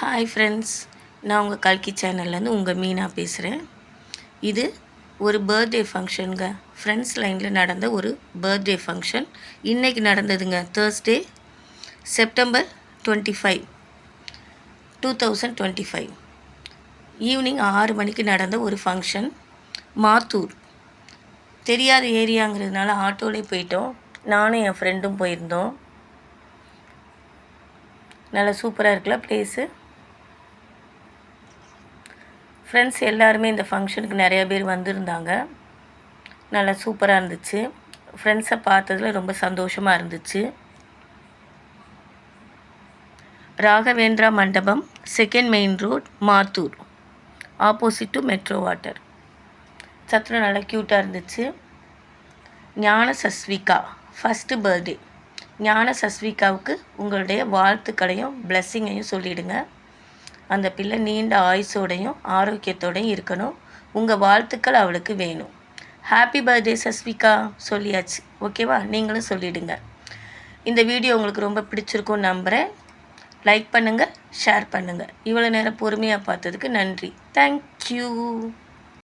Hi friends, நான் உங்கள் கல்கி சேனல்லேருந்து உங்கள் மீனா பேசுகிறேன். இது ஒரு பர்த்டே ஃபங்க்ஷனுங்க. ஃப்ரெண்ட்ஸ் லைனில் நடந்த ஒரு பர்த்டே ஃபங்க்ஷன் இன்றைக்கி நடந்ததுங்க. Thursday, September 25, 2025 ஈவினிங் 6 மணிக்கு நடந்த ஒரு ஃபங்க்ஷன். மாத்தூர் தெரியாத ஏரியாங்கிறதுனால ஆட்டோலே போயிட்டோம். நானும் என் ஃப்ரெண்டும் போயிருந்தோம். நல்லா சூப்பராக இருக்குல்ல ப்ளேஸு. ஃப்ரெண்ட்ஸ் எல்லாருமே இந்த ஃபங்க்ஷனுக்கு நிறையா பேர் வந்திருந்தாங்க. நல்லா சூப்பராக இருந்துச்சு. ஃப்ரெண்ட்ஸை பார்த்ததில் ரொம்ப சந்தோஷமாக இருந்துச்சு. Raghavendra Mandapam, 2nd main road, Mathur, opposite to metro water. சத்திரம் நல்லா க்யூட்டாக இருந்துச்சு. ஞான சஸ்விகா ஃபஸ்ட்டு பர்த்டே. ஞான சஸ்விகாவுக்கு உங்களுடைய வாழ்த்துக்களையும் பிளெஸ்ஸிங்கையும் சொல்லிவிடுங்க. அந்த பிள்ளை நீண்ட ஆயுசோடையும் ஆரோக்கியத்தோடையும் இருக்கணும். உங்கள் வாழ்த்துக்கள் அவளுக்கு வேணும். ஹாப்பி பர்த்டே சஸ்விகா சொல்லியாச்சு. ஓகேவா? நீங்களும் சொல்லிவிடுங்க. இந்த வீடியோ உங்களுக்கு ரொம்ப பிடிச்சிருக்கும்னு நம்புகிறேன். லைக் பண்ணுங்கள், ஷேர் பண்ணுங்கள். இவ்வளோ நேரம் பொறுமையாக பார்த்ததுக்கு நன்றி. தேங்க்யூ.